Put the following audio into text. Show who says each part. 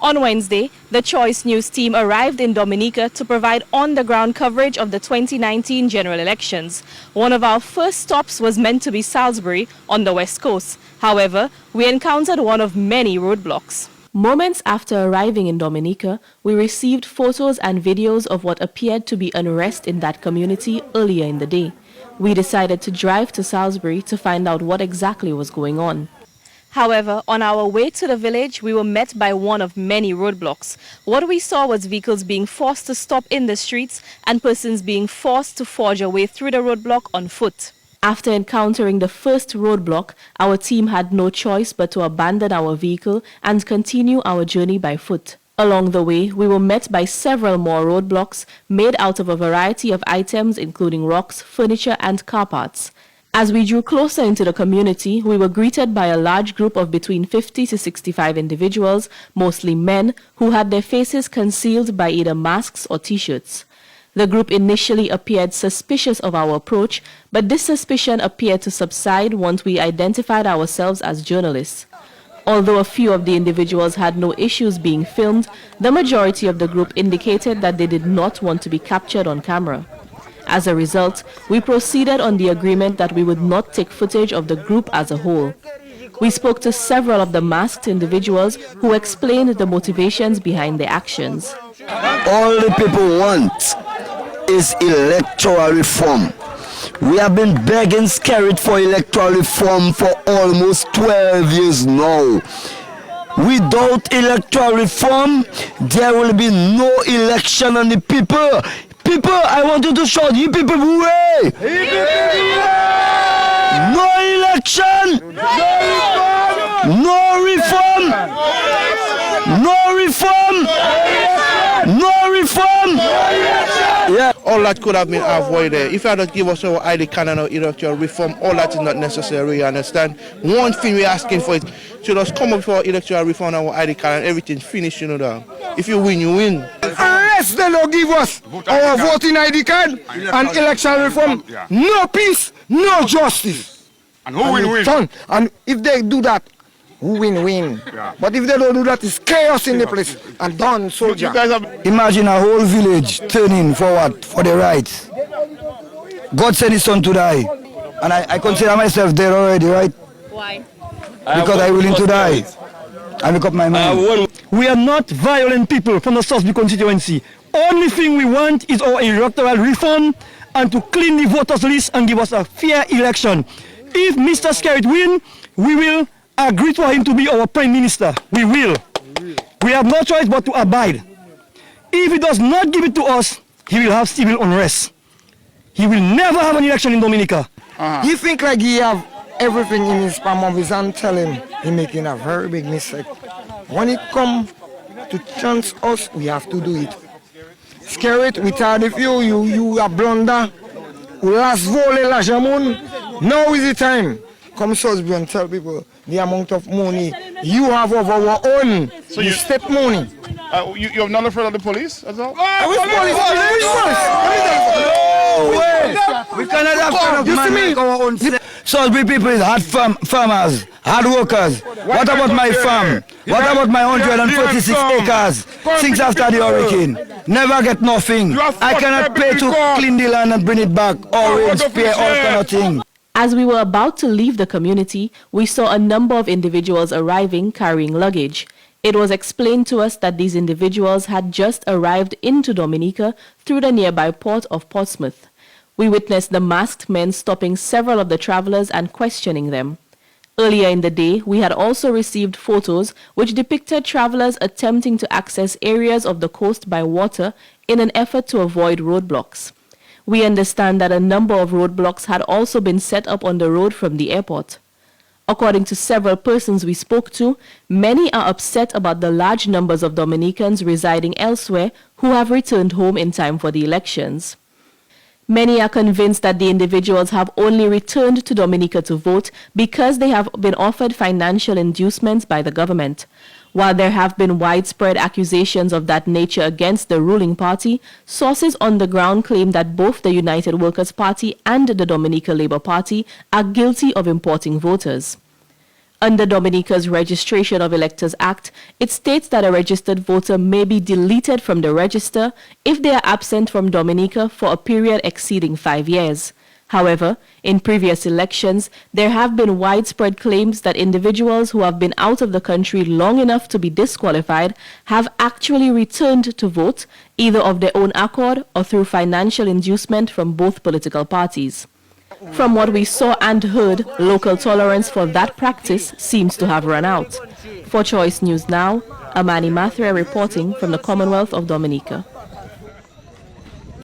Speaker 1: On Wednesday, the Choice News team arrived in Dominica to provide on-the-ground coverage of the 2019 general elections. One of our first stops was meant to be Salisbury on the west coast. However, we encountered one of many roadblocks. Moments after arriving in Dominica, we received photos and videos of what appeared to be unrest in that community earlier in the day. We decided to drive to Salisbury to find out what exactly was going on. However, on our way to the village, we were met by one of many roadblocks. What we saw was vehicles being forced to stop in the streets and persons being forced to forge a way through the roadblock on foot. After encountering the first roadblock, our team had no choice but to abandon our vehicle and continue our journey by foot. Along the way, we were met by several more roadblocks made out of a variety of items including rocks, furniture and car parts. As we drew closer into the community, we were greeted by a large group of between 50 to 65 individuals, mostly men, who had their faces concealed by either masks or t-shirts. The group initially appeared suspicious of our approach, but this suspicion appeared to subside once we identified ourselves as journalists. Although a few of the individuals had no issues being filmed, the majority of the group indicated that they did not want to be captured on camera. As a result, we proceeded on the agreement that we would not take footage of the group as a whole. We spoke to several of the masked individuals who explained the motivations behind their actions.
Speaker 2: All the people want is electoral reform. We have been begging scared for electoral reform for almost 12 years now. Without electoral reform, there will be no election on the people. People, I want you to shout, you people, hooray! No election! No reform! No reform! No reform! Yeah.
Speaker 3: All that could have been avoided. If you had not give us our ID card and our electoral reform, all that is not necessary, you understand? One thing we're asking for is to just come up for electoral reform and our ID card and everything finished, you know. If you win, you win.
Speaker 4: Unless they don't give us our voting ID card and election reform, no peace, no justice.
Speaker 5: And who will win?
Speaker 4: And if they do that, who win? Yeah. But if they don't do that, it's chaos in the place. And done, soldier.
Speaker 2: Imagine a whole village turning forward for the rights. God sent his son to die. And I consider myself dead already, right?
Speaker 1: Why?
Speaker 2: Because I'm willing to die. I make up my mind.
Speaker 6: We are not violent people from the Salisbury constituency. Only thing we want is our electoral reform and to clean the voters list and give us a fair election. If Mr. Skerrit win, we will agree for him to be our Prime Minister. We will. We have no choice but to abide. If he does not give it to us, he will have civil unrest. He will never have an election in Dominica.
Speaker 4: He think like he have everything in his palm of his hand. Tell him he's making a very big mistake. When it comes to chance us, we have to do it. Skerrit, we tired of you are blunder. Last volley la jamun. Now is the time. Come Salisbury and tell people the amount of money you have of our own. So you step money.
Speaker 5: You have none afraid of the police as well?
Speaker 2: We cannot have man our own. Salisbury people is hard farmers, hard workers. What about my farm? What about my 146 acres? Since after the hurricane, never get nothing. I cannot pay to clean the land and bring it back. Always pay all kind of thing.
Speaker 1: As we were about to leave the community, we saw a number of individuals arriving carrying luggage. It was explained to us that these individuals had just arrived into Dominica through the nearby port of Portsmouth. We witnessed the masked men stopping several of the travelers and questioning them. Earlier in the day, we had also received photos which depicted travelers attempting to access areas of the coast by water in an effort to avoid roadblocks. We understand that a number of roadblocks had also been set up on the road from the airport. According to several persons we spoke to, many are upset about the large numbers of Dominicans residing elsewhere who have returned home in time for the elections. Many are convinced that the individuals have only returned to Dominica to vote because they have been offered financial inducements by the government. While there have been widespread accusations of that nature against the ruling party, sources on the ground claim that both the United Workers' Party and the Dominica Labour Party are guilty of importing voters. Under Dominica's Registration of Electors Act, it states that a registered voter may be deleted from the register if they are absent from Dominica for a period exceeding 5 years. However, in previous elections, there have been widespread claims that individuals who have been out of the country long enough to be disqualified have actually returned to vote, either of their own accord or through financial inducement from both political parties. From what we saw and heard, local tolerance for that practice seems to have run out. For Choice News Now, Amanie Mathurin reporting from the Commonwealth of Dominica.